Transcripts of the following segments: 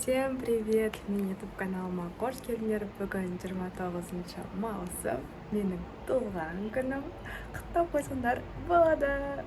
Всем привет! Мен YouTube каналыма қош келдіңдер. Бүгін 29 маусым. Менің туған күнім. Құттықтап қойсаңдар болады.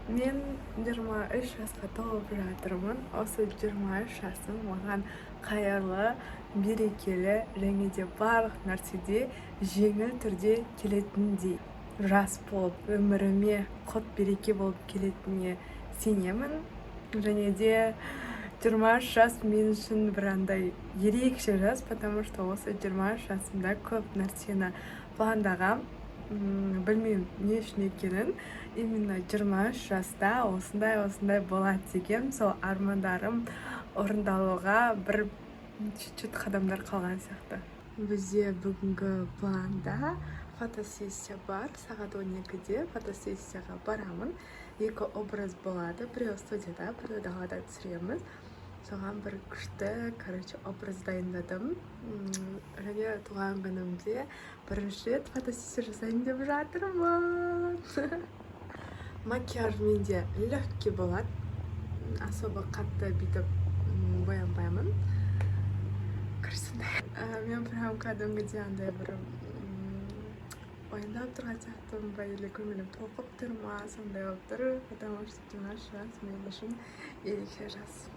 Мен 23 жасқа толып жатырмын. Осы 23 жасым маған қайырлы, берекелі және де барлық нәрседе жеңіл түрде келетіндей жас болып, өміріме құт береке болып келетініне сенемін. Және де 23 жас мен үшін бір андай ерекше жас, потому что осы 23 жасымда көп нәрсені пландағам. Білмеймін не үшін екенін. Именно 23 жаста осындай болады деген сол армандарым орындалуға бір чуть-чуть қадамдар қалған сияқты. Бізде бүгінгі планда фотосессия бар. Сағат 12-де фотосессияға барамын. Екі образ болады. Біреу студияда, біреу далада түсіреміз. Соған бір күшті, образ дайындадым. Және туған күнімде бірінші рет фотосессия жасайын деп жатырмын. Макияж менде легкий болады. Особо қатты бүйтіп боянбаймын. Мен прям кәдімгідей андай бір ойындап тұрған сияқтымын, или көңілім толқып тұр ма, сондай болып тұр, потому что 23 жас мен үшін ерекше жас.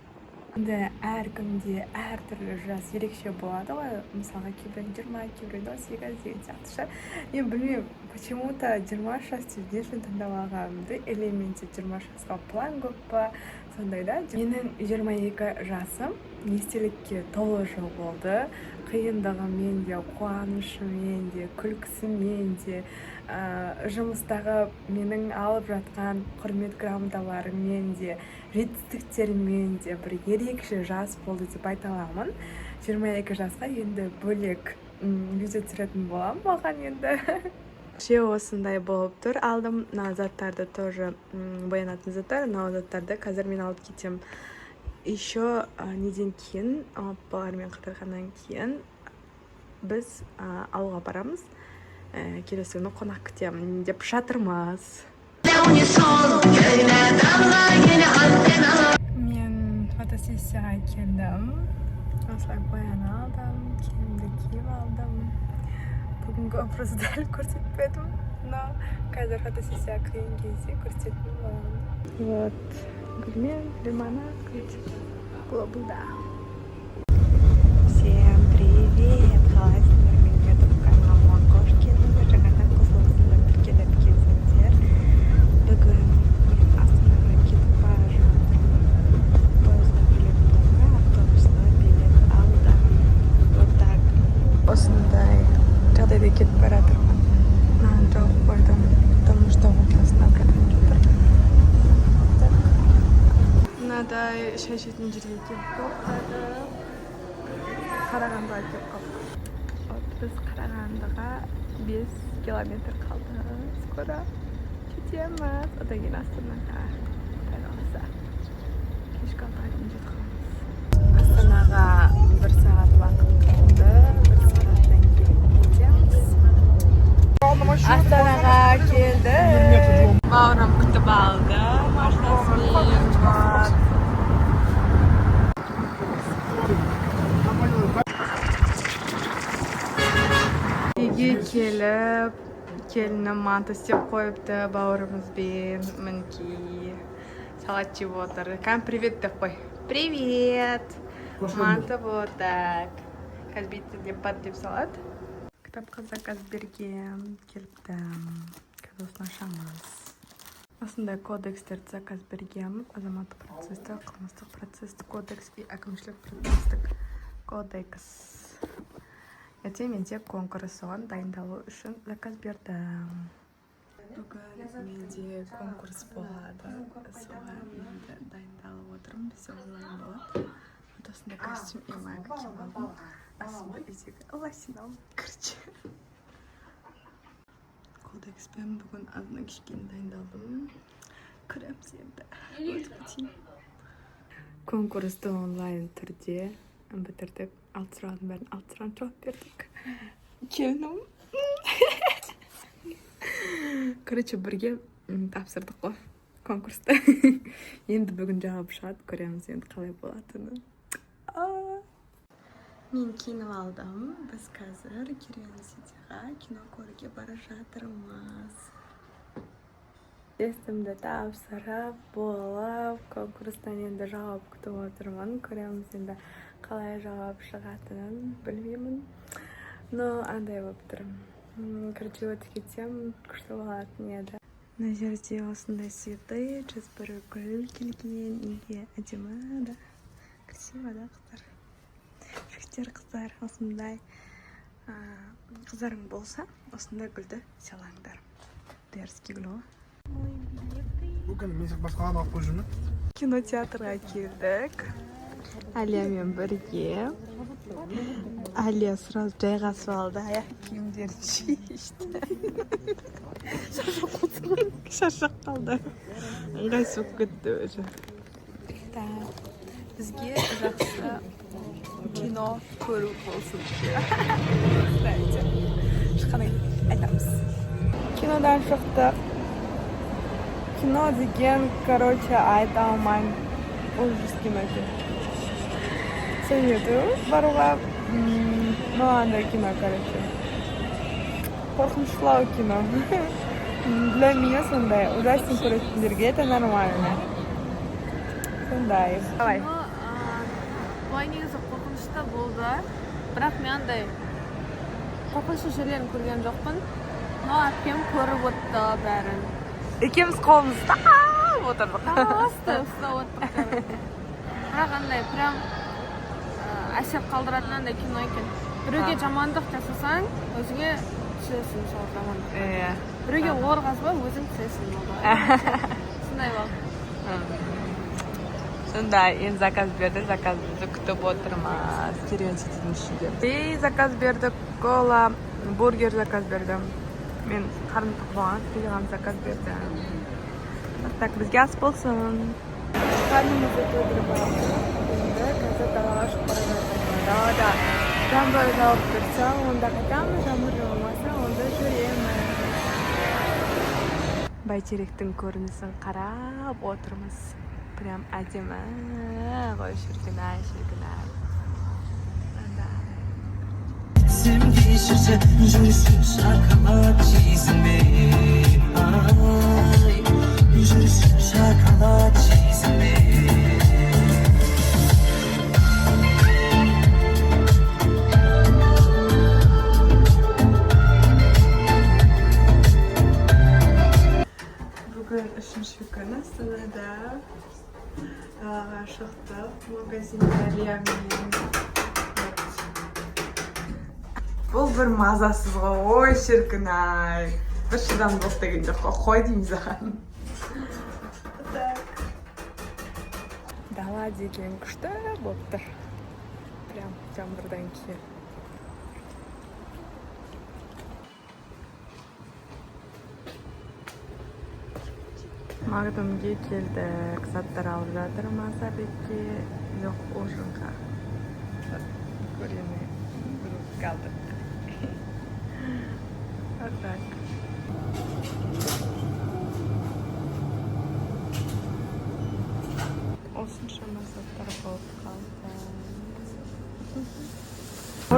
Енді әркімде әртүрлі жас ерекше болады ғой. Мысалға кейбіреу 20, кейбіреу 18 деген сияқты шығар. Мен білмеймін, почему-то 23 жас не үшін таңдап алғанымды, или менде 23 жасқа план көп па, сондай да. Менің 22 жасым естелікке толы жыл болды. Қиындығымен де, қуанышымен де, күлкісімен де, жұмыстағы менің алып жатқан құрмет грамоталарымен де, жетістіктермен де бір ерекше жас болды деп айта аламын. 22 жасқа енді бөлек видео түсіретін боламын маған енді. Осындай болып тұр. Алдым мына заттарды тоже боянатын заттар. Мына заттарды қазір мен алып кетем. Еще неден кейін, балалармен қыдырғаннан кейін біз ауылға барамыз. Келесі күні қонақ күтемін деп жатырмыз. Мен фотосессияға келдім. Осылай бояналдым, киімді киіп алдым. Бүгінгі образды дәл көрсетпедім, но қазір фотосессияға кірген кезде көрсететін боламын. Вот, гүлмен, лимонад, глобалда. Всем привет! Қалайсыңдар? Мен YouTube каналыма қош келдіңдер. Жаңадан қосыласыңдар, тіркеліп келсеңдер. Бүгін мен Астанаға кетіп бара жатырмын. Пойызға билет болмай, автобусқа билет алдым. Вот так. Осындай жағдайда кетіп бара жатырмын. Мынаны жауып қойдым, потому что ортасына кіріп жатыр. Мынадай шешетін жерге келіп тоқтады. Қарағандыға келіп қалдық. Біз Қарағандыға 5 километр қалды. Скоро кетеміз. Одан кейін Астанаға. Құдай кешкі 6-ға дейін жетіп қаламыз. Астанаға 1 сағат уақыт қалды. 1 сағаттан кейін кетеміз. Астанаға келді. Бауырым күтіп алды. Машинасымен бар. Үйге келіп, келінім манты істеп қойыпты бауырымызбен. Мінекей салат жеп отыр. Кәм привет деп қой. Привет! Манты вот так. Қазір деп бат деп салат. Кітапқа заказ берген келіпті. Қазір осыны ашамыз. Осындай кодекстерді заказ берген. Азаматтық процестік, қылмыстық процестік кодекс и әкімшілік процестік кодекс. Ертең менде конкурс соған дайындалу үшін заказ бердім. Бүгін менде конкурс болады. Соған енді дайындалып отырмын. Бізде онлайн болады. Осындай костюм и майка киіп алдым. Астымда үйдегі лосинам. Кодекспен бүгін азына кішкене дайындалдым. Көреміз енді. Конкурсты онлайн түрде бітірдік. 6 сұраудың бәрін 6 сұраудың жауап бердік. Келінім. Бірге тапсырдық қой конкурсты. Енді бүгін жауап шығады. Көреміз енді қалай болатыны. Мен kiyinib aldım. Biz қазір Curiosity'ga kino ko'rishga bora жатырмыз. Тестімді тапсырып, болып, конкурстан енді жауап күтіп отырмын. Көреміз енді қалай жауап шығатынын білмеймін. Но андай болып тұр. Короче, өтіп кетсем, күшті болатын еді. Мына жерде осындай цветы, бір гүл келген, неге әдемі да, красиво да қыздар. Жігіттер, қыздар, осындай қыздарың болса, осындай гүлді сыйлаңдар. Дерзкий гүл. Бүгін мен басқадан алып қой жүрмін. Кинотеатрға келдік. Алиямен бірге. Алия сразу жайғасып алды, аяқ киімдерін шешті. Шаршап қалды. Ыңғайсыз болып кетті өзі. Бізге жақсы кино көру болсын. Шыққаннан кейін айтамыз. Кинодан шықтық. Кино деген, короче, айта алмайм. Ужас кино. Советую баруға. Ну, андай кино, короче. Қорқыныштылау кино. Для меня сондай. Ужастик көретіндерге это нормально. Сондай. Давай. Былай негізі қорқынышты болды. Бірақ мен андай қорқынышты жерлерін көрген жоқпын. Но әпкем көріп отты бәрін. Екеуміз қолымызды отырдық. Ұстап отырдық. Бірақ андай прям әсер қалдыратын андай кино екен. Біреуге жамандық жасасаң, өзіңе түсесің сол жамандық. Біреуге ор қазба, өзің түсесің. Сондай болды. Сондай, енді заказ берді, заказымызды күтіп отырмыз. Curiosity'дің ішінде. Заказ берді, кола, бургер заказ бердім. Мен қарым тоқ болған, пиған заказ берді. Так, бізге ас болсын. Қарнымызды тойдырып алды. Енді қазір далаға шығып бара жатырмыз. Далада жаңбыр жауып тұрса, онда қайтамыз, жаңбыр жаумаса, онда жүреміз. Бәйтеректің көрінісін қарап отырмыз. Прям әдемі ғой, шіркін-ай. Sevgi şişe, jürüsün şarkılar çizme. Ay, jürüsün şarkılar çizme. Bugün üçüncü gün Astana'da şықтық. Магазинде Алиямен. Бұл бір мазасыз ғой, ой шіркін-ай. Бір шыдамдылық деген жоқ қой дейміз аған. Дала деген күшті болып тұр. Прям жаңбырдан кейін. Магдумге келдік, заттар алып жатырмыз әбекке. Жоқ, ужинға. Көріне қалдық. Вот так. Осыншама заттар болып қалды.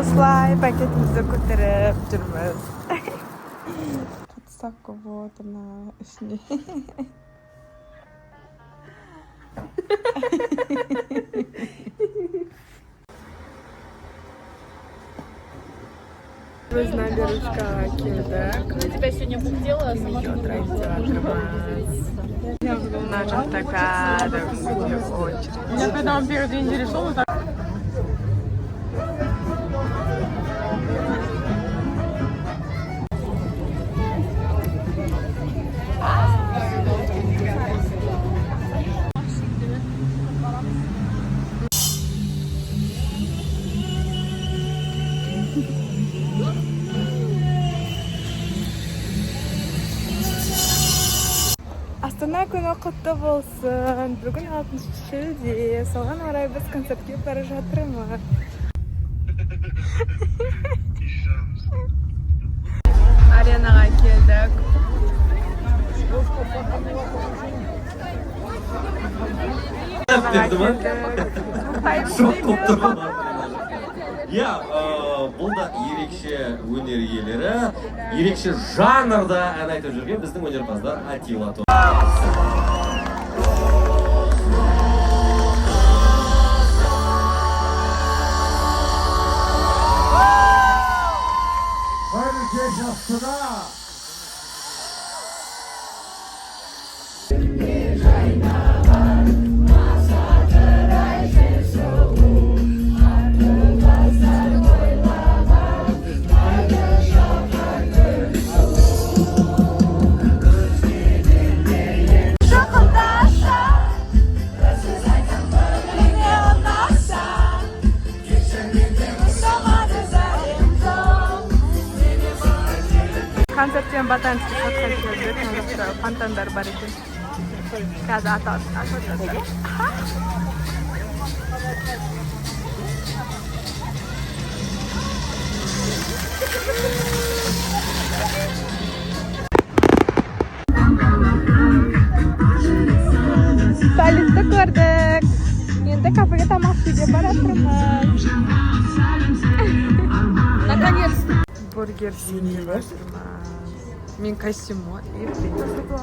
Осылай пакетімізді көтеріп жүрміз. Қатысақ көп отырна ішіне. Біз набережкаға келдік. Тебя сегодня бухтела, На жақта кәдімгі очередь. Я когда он первый день решил, так. Астана күні құтты болсын. Бүгін 6 шілде. Соған орай біз концертке бара жатырмыз. Аренаға келдік. Депті ма? Шок болып тұрған. Иә, бұл да ерекше өнер иелері, ерекше жанрда ән айтып жүрген біздің өнерпаздар Атила тобы. Концерттен ботанический садқа келдік. Мына фонтандар бар екен. Қазір атады. Столицті көрдік. Енді кафеге тамақ ішуге баратырмыз. Наконец-то. Бургер жеймін жатырмын. Мен костюм и придется.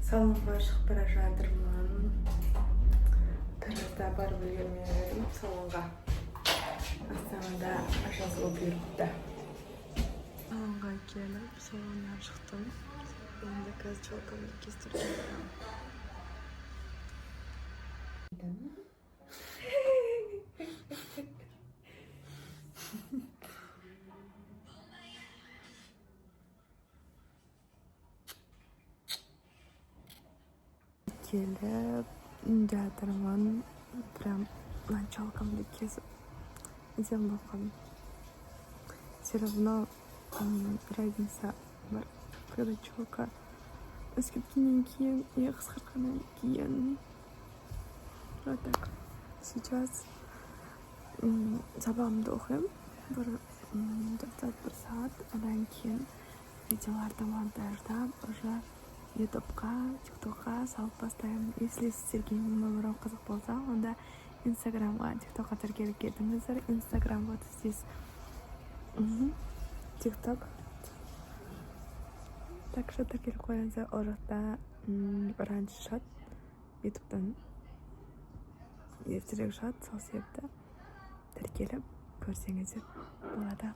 Салонға шығып бара жатырмын. Тарихта барып үлгермедім салонға. Астанада жазылу бұйырыпты. Салонға келіп, салоннан шықтым. Енді қазір челкамды кестірген. Келіп жатырмын. Прям началкамды кесіп әдемі болған. Все равно разница бар. Когда челка өскеткеннен кейін и қысқартқаннан кейін. Вот так. Сейчас сабағымды оқимын. Бір 4 сағат. Одан кейін видеоларды монтаждап уже ютубқа, тиктокқа салып бастаймын. Если сіздерге менің өмірім қызық болса, онда инстаграмға, тиктокқа тіркеліп кетіңіздер. Инстаграм вот здесь. Тикток. Так что тіркеліп қойыңыздар. Ол жақта раньше шат. Ютубтан ертерек шат. Сол себепті тіркеліп көрсеңіздер болады.